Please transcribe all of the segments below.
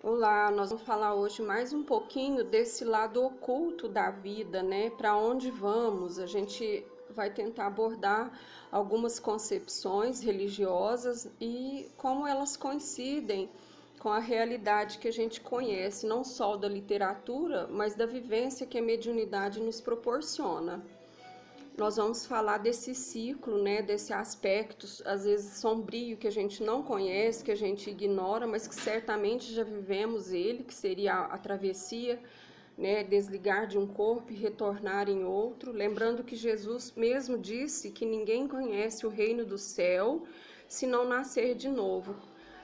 Olá, nós vamos falar hoje mais um pouquinho desse lado oculto da vida, né? Para onde vamos? A gente vai tentar abordar algumas concepções religiosas e como elas coincidem com a realidade que a gente conhece, não só da literatura, mas da vivência que a mediunidade nos proporciona. Nós vamos falar desse ciclo, né, desse aspecto, às vezes sombrio, que a gente não conhece, que a gente ignora, mas que certamente já vivemos ele, que seria a travessia, né, desligar de um corpo e retornar em outro. Lembrando que Jesus mesmo disse que ninguém conhece o reino do céu se não nascer de novo.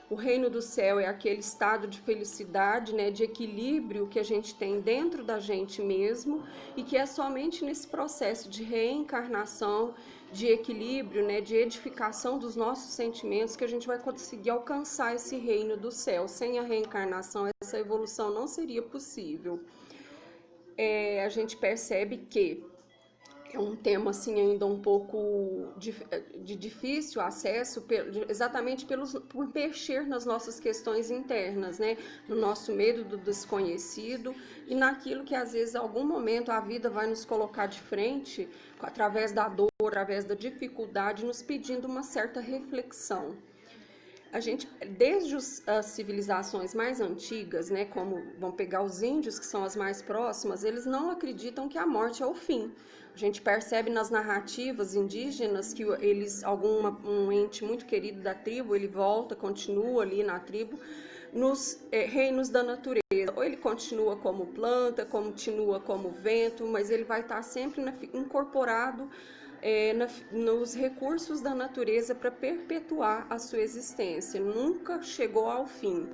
O reino do céu é aquele estado de felicidade, né, de equilíbrio que a gente tem dentro da gente mesmo e que é somente nesse processo de reencarnação, de equilíbrio, né, de edificação dos nossos sentimentos que a gente vai conseguir alcançar esse reino do céu. Sem a reencarnação, essa evolução não seria possível. A gente percebe que é um tema assim ainda um pouco de difícil acesso, exatamente por mexer nas nossas questões internas, né? No nosso medo do desconhecido e naquilo que às vezes em algum momento a vida vai nos colocar de frente através da dor, através da dificuldade, nos pedindo uma certa reflexão. A gente, desde as civilizações mais antigas, né, como vamos pegar os índios, que são as mais próximas, eles não acreditam que a morte é o fim. A gente percebe nas narrativas indígenas que um ente muito querido da tribo, ele volta, continua ali na tribo, nos reinos da natureza. Ou ele continua como planta, continua como vento, mas ele vai estar sempre incorporado nos recursos da natureza para perpetuar a sua existência, nunca chegou ao fim.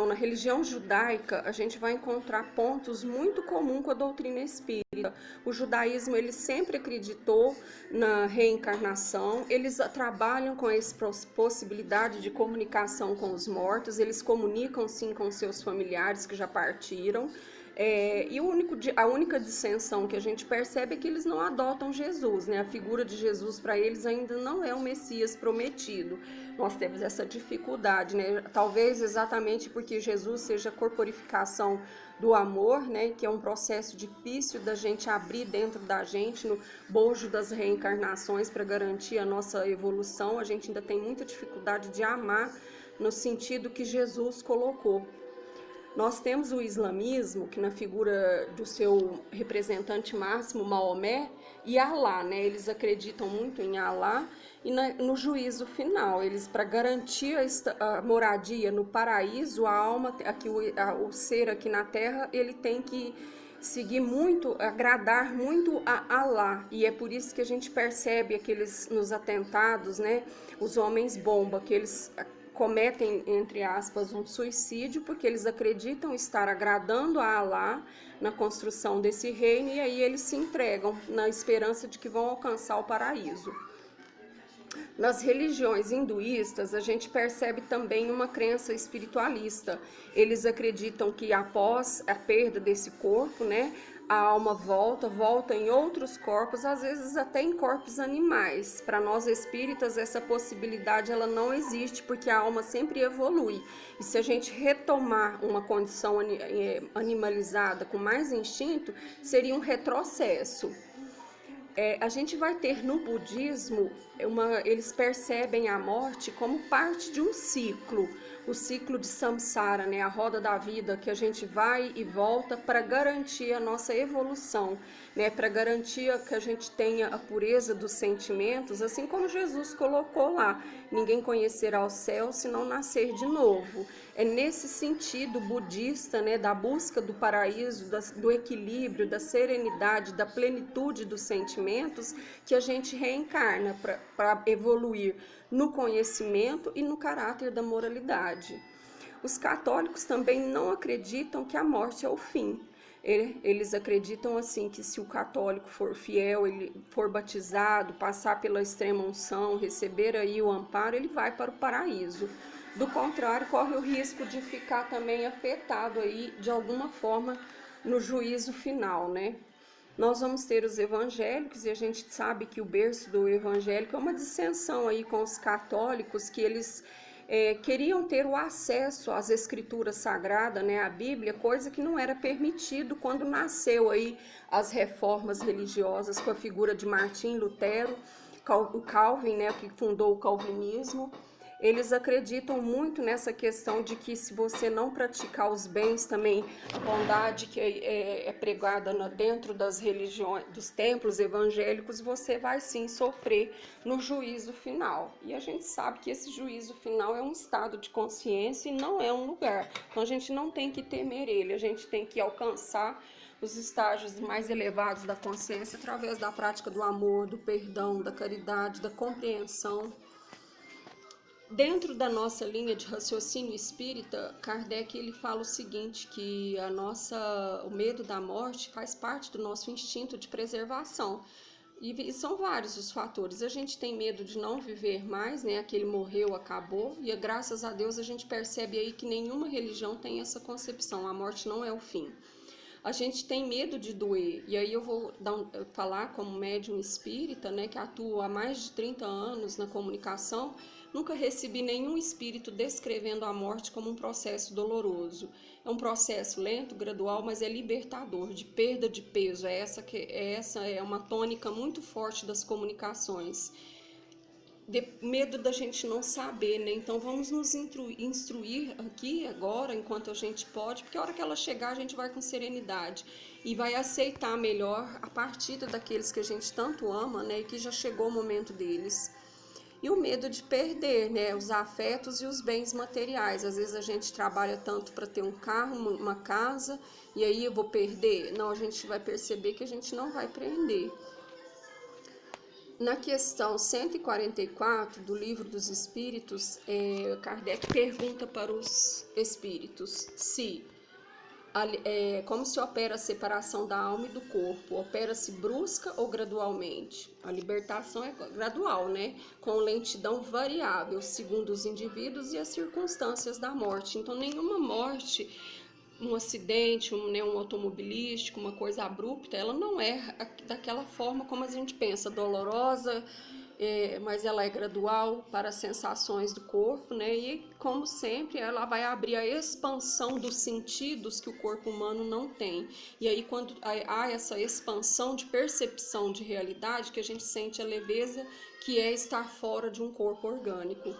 Na religião judaica, a gente vai encontrar pontos muito comuns com a doutrina espírita. O judaísmo, ele sempre acreditou na reencarnação, eles trabalham com essa possibilidade de comunicação com os mortos, eles comunicam sim com seus familiares que já partiram. E a única dissensão que a gente percebe é que eles não adotam Jesus, né? A figura de Jesus para eles ainda não é o Messias prometido. Nós temos essa dificuldade, né? Talvez exatamente porque Jesus seja a corporificação do amor, né? Que é um processo difícil da gente abrir dentro da gente no bojo das reencarnações para garantir a nossa evolução. A gente ainda tem muita dificuldade de amar no sentido que Jesus colocou. Nós temos o islamismo, que na figura do seu representante máximo, Maomé, e Alá, né? Eles acreditam muito em Alá e no juízo final. Eles, para garantir a moradia no paraíso, a alma, o ser aqui na terra, ele tem que seguir muito, agradar muito a Alá. E é por isso que a gente percebe aqueles nos atentados, né? Os homens bomba, que eles cometem, entre aspas, um suicídio, porque eles acreditam estar agradando a Alá na construção desse reino, e aí eles se entregam na esperança de que vão alcançar o paraíso. Nas religiões hinduístas, a gente percebe também uma crença espiritualista. Eles acreditam que após a perda desse corpo, né, a alma volta em outros corpos, às vezes até em corpos animais. Para nós espíritas, essa possibilidade ela não existe, porque a alma sempre evolui. E se a gente retomar uma condição animalizada com mais instinto, seria um retrocesso. A gente vai ter no budismo, eles percebem a morte como parte de um ciclo, o ciclo de samsara, né, a roda da vida, que a gente vai e volta para garantir a nossa evolução, né, para garantir que a gente tenha a pureza dos sentimentos, assim como Jesus colocou lá, ninguém conhecerá o céu se não nascer de novo. É nesse sentido budista, né, da busca do paraíso, do equilíbrio, da serenidade, da plenitude dos sentimentos, que a gente reencarna para evoluir no conhecimento e no caráter da moralidade. Os católicos também não acreditam que a morte é o fim. Eles acreditam assim que se o católico for fiel, ele for batizado, passar pela extrema unção, receber aí o amparo, ele vai para o paraíso. Do contrário, corre o risco de ficar também afetado aí de alguma forma no juízo final, né? Nós vamos ter os evangélicos, e a gente sabe que o berço do evangélico é uma dissensão aí com os católicos, que eles queriam ter o acesso às escrituras sagradas, né, à Bíblia, coisa que não era permitido quando nasceu aí as reformas religiosas com a figura de Martim Lutero, o Calvin, né, que fundou o calvinismo. Eles acreditam muito nessa questão de que se você não praticar os bens também, a bondade que é pregada dentro das religiões, dos templos evangélicos, você vai sim sofrer no juízo final. E a gente sabe que esse juízo final é um estado de consciência e não é um lugar. Então a gente não tem que temer ele, a gente tem que alcançar os estágios mais elevados da consciência através da prática do amor, do perdão, da caridade, da compreensão. Dentro da nossa linha de raciocínio espírita, Kardec ele fala o seguinte, que o medo da morte faz parte do nosso instinto de preservação. E são vários os fatores. A gente tem medo de não viver mais, né? Aquele morreu, acabou. E graças a Deus a gente percebe aí que nenhuma religião tem essa concepção. A morte não é o fim. A gente tem medo de doer, e aí eu vou falar como médium espírita, né, que atua há mais de 30 anos na comunicação, nunca recebi nenhum espírito descrevendo a morte como um processo doloroso. É um processo lento, gradual, mas é libertador, de perda de peso. Essa é uma tônica muito forte das comunicações. Medo da gente não saber, né? Então vamos nos instruir aqui agora, enquanto a gente pode, porque a hora que ela chegar a gente vai com serenidade e vai aceitar melhor a partida daqueles que a gente tanto ama, né? E que já chegou o momento deles. E o medo de perder, né? Os afetos e os bens materiais. Às vezes a gente trabalha tanto para ter um carro, uma casa, e aí eu vou perder. Não, a gente vai perceber que a gente não vai perder. Na questão 144 do Livro dos Espíritos, Kardec pergunta para os espíritos como se opera a separação da alma e do corpo. Opera-se brusca ou gradualmente? A libertação é gradual, né? Com lentidão variável, segundo os indivíduos e as circunstâncias da morte. Então, nenhuma morte, um acidente, um automobilístico, uma coisa abrupta, ela não é daquela forma como a gente pensa, dolorosa, mas ela é gradual para as sensações do corpo, né? E, como sempre, ela vai abrir a expansão dos sentidos que o corpo humano não tem. E aí, quando há essa expansão de percepção de realidade, que a gente sente a leveza que é estar fora de um corpo orgânico.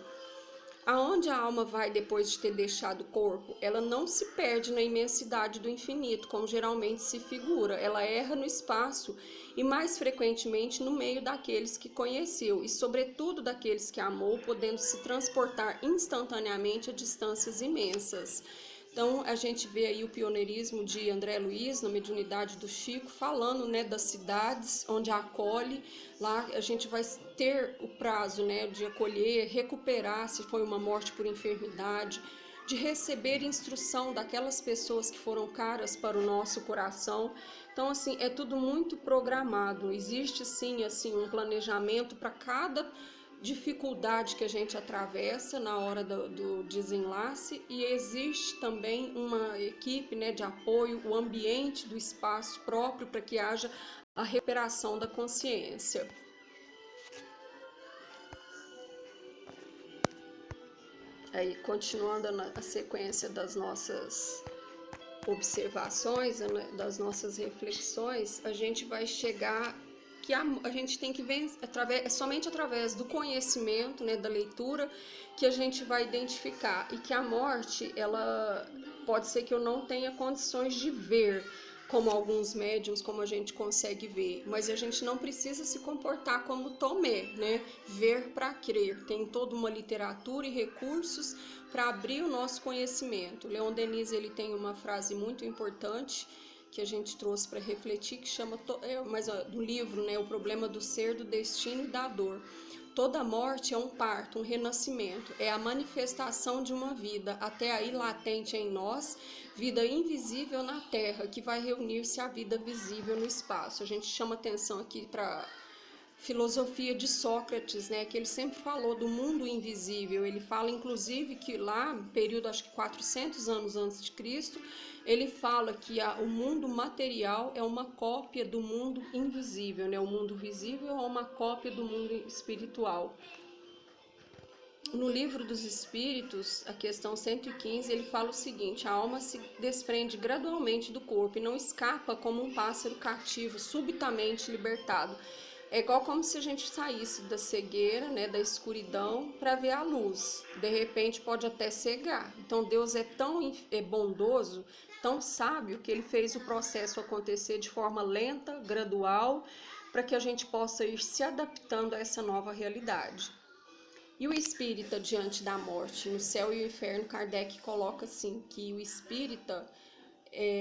Aonde a alma vai depois de ter deixado o corpo? Ela não se perde na imensidade do infinito, como geralmente se figura. Ela erra no espaço e mais frequentemente no meio daqueles que conheceu e sobretudo daqueles que amou, podendo se transportar instantaneamente a distâncias imensas. Então, a gente vê aí o pioneirismo de André Luiz, na mediunidade do Chico, falando, né, das cidades onde acolhe. Lá a gente vai ter o prazo, né, de acolher, recuperar, se foi uma morte por enfermidade, de receber instrução daquelas pessoas que foram caras para o nosso coração. Então, assim, é tudo muito programado. Existe, sim, assim, um planejamento para cada dificuldade que a gente atravessa na hora do desenlace, e existe também uma equipe, né, de apoio, o ambiente do espaço próprio para que haja a recuperação da consciência. Aí, continuando a sequência das nossas observações, né, das nossas reflexões, a gente vai chegar que a gente tem que ver somente através do conhecimento, né, da leitura, que a gente vai identificar, e que a morte, ela pode ser que eu não tenha condições de ver, como alguns médiums, como a gente consegue ver, mas a gente não precisa se comportar como Tomé, né? Ver para crer. Tem toda uma literatura e recursos para abrir o nosso conhecimento. Leon Denis, ele tem uma frase muito importante que a gente trouxe para refletir, que chama, do livro, né, O Problema do Ser, do Destino e da Dor. Toda morte é um parto, um renascimento, é a manifestação de uma vida, até aí latente em nós, vida invisível na Terra, que vai reunir-se à vida visível no espaço. A gente chama atenção aqui para filosofia de Sócrates, né, que ele sempre falou do mundo invisível. Ele fala, inclusive, que lá, período acho que 400 anos antes de Cristo, ele fala que o mundo material é uma cópia do mundo invisível, né? O mundo visível é uma cópia do mundo espiritual. No livro dos Espíritos, a questão 115, ele fala o seguinte: a alma se desprende gradualmente do corpo e não escapa como um pássaro cativo, subitamente libertado. É igual como se a gente saísse da cegueira, né, da escuridão, para ver a luz. De repente pode até cegar. Então Deus é tão bondoso, tão sábio, que ele fez o processo acontecer de forma lenta, gradual, para que a gente possa ir se adaptando a essa nova realidade. E o espírita diante da morte, no céu e o inferno, Kardec coloca assim, que o espírita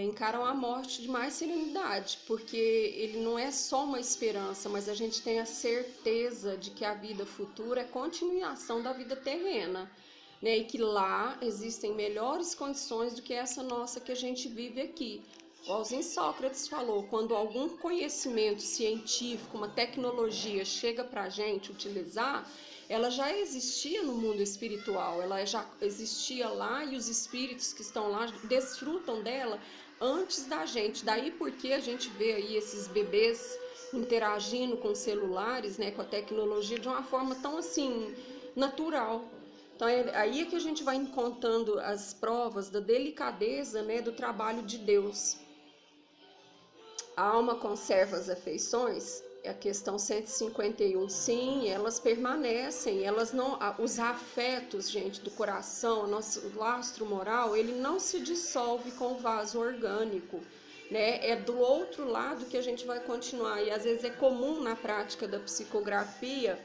encara a morte de mais serenidade, porque ele não é só uma esperança, mas a gente tem a certeza de que a vida futura é continuação da vida terrena, né? E que lá existem melhores condições do que essa nossa que a gente vive aqui. Igualzinho Sócrates falou, quando algum conhecimento científico, uma tecnologia chega para a gente utilizar, ela já existia no mundo espiritual, ela já existia lá e os espíritos que estão lá desfrutam dela antes da gente. Daí porque a gente vê aí esses bebês interagindo com celulares, né, com a tecnologia de uma forma tão assim natural. Então aí é que a gente vai encontrando as provas da delicadeza, né, do trabalho de Deus. A alma conserva as afeições? A questão 151, sim, elas permanecem, elas não, os afetos, gente, do coração, o nosso lastro moral, ele não se dissolve com o vaso orgânico, né? É do outro lado que a gente vai continuar, e às vezes é comum na prática da psicografia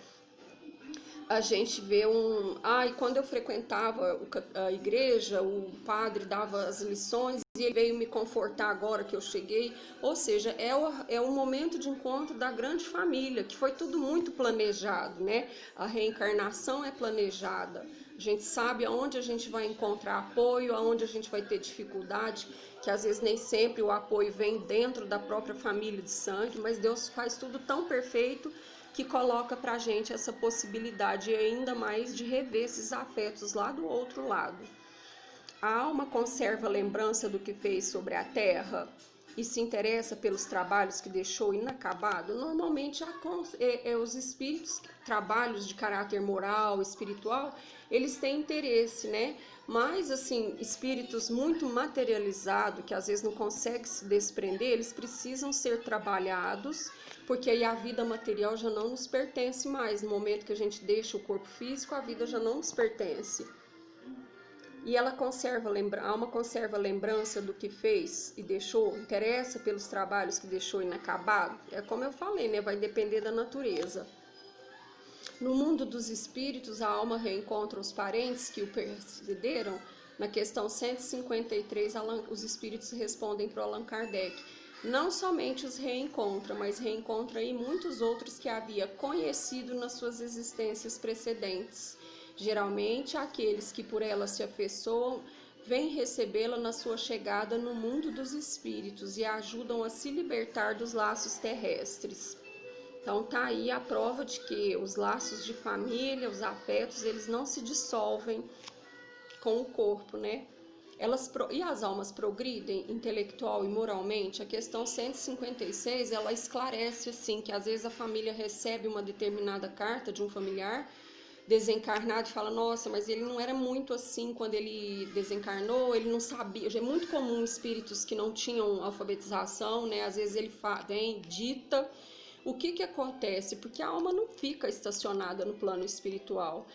a gente vê e quando eu frequentava a igreja, o padre dava as lições e ele veio me confortar agora que eu cheguei. Ou seja, é o momento de encontro da grande família, que foi tudo muito planejado, né? A reencarnação é planejada. A gente sabe aonde a gente vai encontrar apoio, aonde a gente vai ter dificuldade, que às vezes nem sempre o apoio vem dentro da própria família de sangue, mas Deus faz tudo tão perfeito que coloca pra gente essa possibilidade ainda mais de rever esses afetos lá do outro lado. A alma conserva a lembrança do que fez sobre a terra e se interessa pelos trabalhos que deixou inacabado. Normalmente os espíritos, trabalhos de caráter moral, espiritual, eles têm interesse, né? Mas, assim, espíritos muito materializados, que às vezes não conseguem se desprender, eles precisam ser trabalhados, porque aí a vida material já não nos pertence mais. No momento que a gente deixa o corpo físico, a vida já não nos pertence. E ela a alma conserva a lembrança do que fez e deixou, interessa pelos trabalhos que deixou inacabado. É como eu falei, né? Vai depender da natureza. No mundo dos espíritos, a alma reencontra os parentes que o precederam. Na questão 153, os espíritos respondem para o Allan Kardec. Não somente os reencontra, mas reencontra aí muitos outros que havia conhecido nas suas existências precedentes. Geralmente, aqueles que por ela se afeiçoam, vêm recebê-la na sua chegada no mundo dos espíritos e a ajudam a se libertar dos laços terrestres. Então tá aí a prova de que os laços de família, os afetos, eles não se dissolvem com o corpo, né? E as almas progridem intelectual e moralmente? A questão 156, ela esclarece assim, que às vezes a família recebe uma determinada carta de um familiar desencarnado e fala, nossa, mas ele não era muito assim quando ele desencarnou, ele não sabia. É muito comum espíritos que não tinham alfabetização, né? Às vezes ele vem, dita. O que acontece? Porque a alma não fica estacionada no plano espiritual.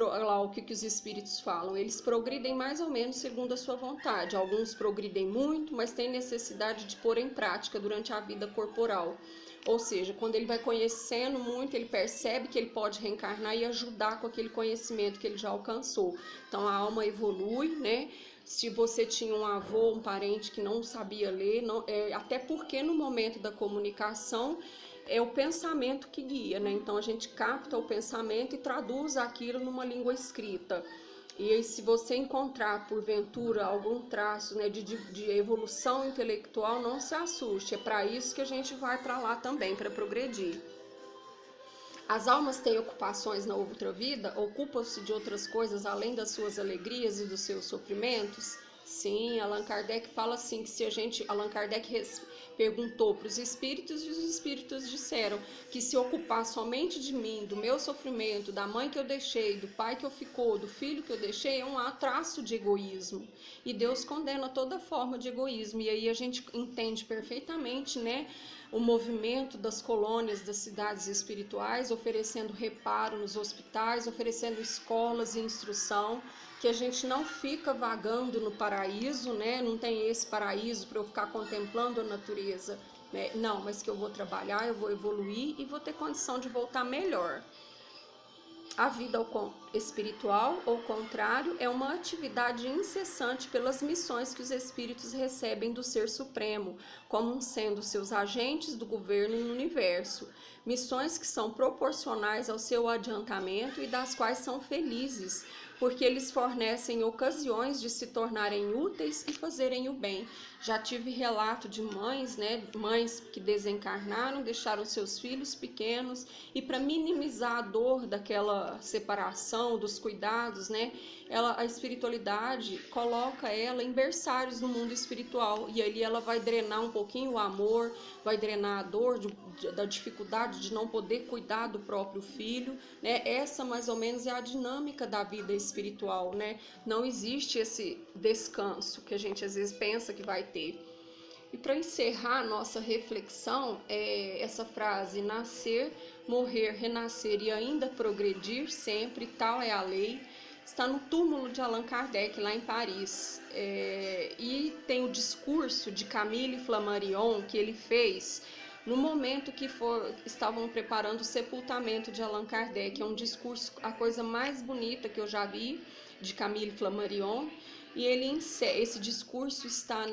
Lá o que os espíritos falam, eles progridem mais ou menos segundo a sua vontade. Alguns progridem muito, mas têm necessidade de pôr em prática durante a vida corporal. Ou seja, quando ele vai conhecendo muito, ele percebe que ele pode reencarnar e ajudar com aquele conhecimento que ele já alcançou. Então a alma evolui, né? Se você tinha um avô, um parente que não sabia ler, até porque no momento da comunicação é o pensamento que guia, né? Então a gente capta o pensamento e traduz aquilo numa língua escrita. E aí, se você encontrar, porventura, algum traço, né, de evolução intelectual, não se assuste. É para isso que a gente vai para lá também, para progredir. As almas têm ocupações na outra vida? Ocupam-se de outras coisas além das suas alegrias e dos seus sofrimentos? Sim, Allan Kardec fala assim, que se a gente, Allan Kardec perguntou para os espíritos e os espíritos disseram que se ocupar somente de mim, do meu sofrimento, da mãe que eu deixei, do pai que eu ficou, do filho que eu deixei, é um traço de egoísmo. E Deus condena toda forma de egoísmo. E aí a gente entende perfeitamente, né, o movimento das colônias das cidades espirituais, oferecendo reparo nos hospitais, oferecendo escolas e instrução, que a gente não fica vagando no paraíso, né? Não tem esse paraíso para eu ficar contemplando a natureza, né? Não, mas que eu vou trabalhar, eu vou evoluir e vou ter condição de voltar melhor. A vida espiritual, ao contrário, é uma atividade incessante pelas missões que os espíritos recebem do Ser Supremo, como sendo seus agentes do governo no universo. Missões que são proporcionais ao seu adiantamento e das quais são felizes, porque eles fornecem ocasiões de se tornarem úteis e fazerem o bem. Já tive relato de mães, né, mães que desencarnaram, deixaram seus filhos pequenos e para minimizar a dor daquela separação, dos cuidados, né, a espiritualidade coloca ela em berçários no mundo espiritual e ali ela vai drenar um pouquinho o amor, vai drenar a dor da dificuldade de não poder cuidar do próprio filho, né? Essa mais ou menos é a dinâmica da vida espiritual, né? Não existe esse descanso que a gente às vezes pensa que vai ter. E para encerrar a nossa reflexão, essa frase: nascer, morrer, renascer e ainda progredir sempre, tal é a lei, está no túmulo de Allan Kardec, lá em Paris. E tem o discurso de Camille Flammarion que ele fez no momento que estavam preparando o sepultamento de Allan Kardec. É um discurso, a coisa mais bonita que eu já vi, de Camille Flammarion. E esse discurso está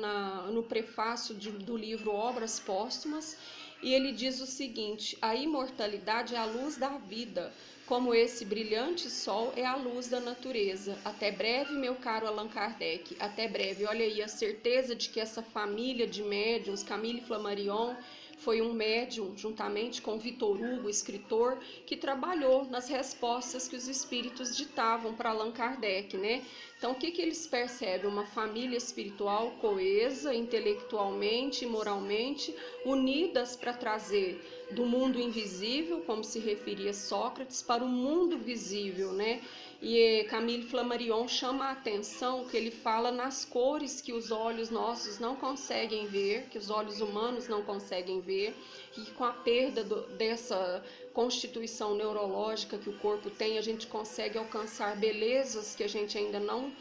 no prefácio do livro Obras Póstumas, e ele diz o seguinte: a imortalidade é a luz da vida, como esse brilhante sol é a luz da natureza. Até breve, meu caro Allan Kardec, até breve. Olha aí a certeza de que essa família de médiuns, Camille Flammarion, foi um médium, juntamente com Victor Hugo, escritor, que trabalhou nas respostas que os espíritos ditavam para Allan Kardec, né? Então, o que eles percebem? Uma família espiritual coesa, intelectualmente e moralmente, unidas para trazer do mundo invisível, como se referia Sócrates, para o mundo visível, né? E Camille Flammarion chama a atenção que ele fala nas cores que os olhos nossos não conseguem ver, que os olhos humanos não conseguem ver, e com a perda dessa constituição neurológica que o corpo tem, a gente consegue alcançar belezas que a gente ainda não,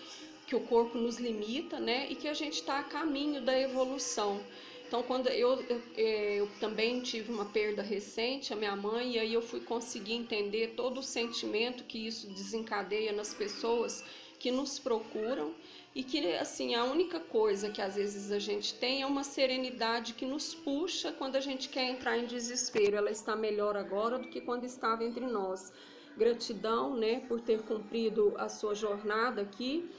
que o corpo nos limita, né? E que a gente está a caminho da evolução. Então, quando eu também tive uma perda recente, a minha mãe, e aí eu fui conseguir entender todo o sentimento que isso desencadeia nas pessoas que nos procuram, e que, assim, a única coisa que às vezes a gente tem é uma serenidade que nos puxa quando a gente quer entrar em desespero. Ela está melhor agora do que quando estava entre nós. Gratidão, né, por ter cumprido a sua jornada aqui.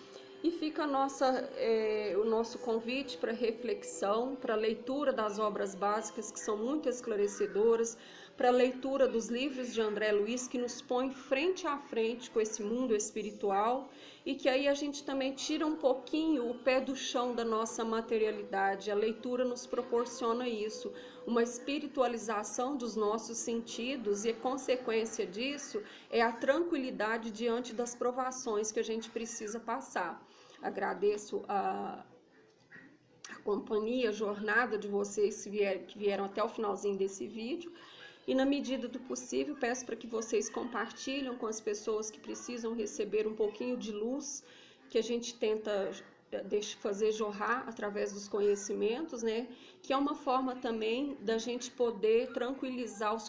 E fica o nosso convite para reflexão, para a leitura das obras básicas, que são muito esclarecedoras, para a leitura dos livros de André Luiz, que nos põe frente a frente com esse mundo espiritual, e que aí a gente também tira um pouquinho o pé do chão da nossa materialidade. A leitura nos proporciona isso, uma espiritualização dos nossos sentidos, e a consequência disso é a tranquilidade diante das provações que a gente precisa passar. Agradeço a companhia, a jornada de vocês que vieram até o finalzinho desse vídeo, e na medida do possível peço para que vocês compartilhem com as pessoas que precisam receber um pouquinho de luz, que a gente tenta fazer jorrar através dos conhecimentos, né? Que é uma forma também da gente poder tranquilizar os corações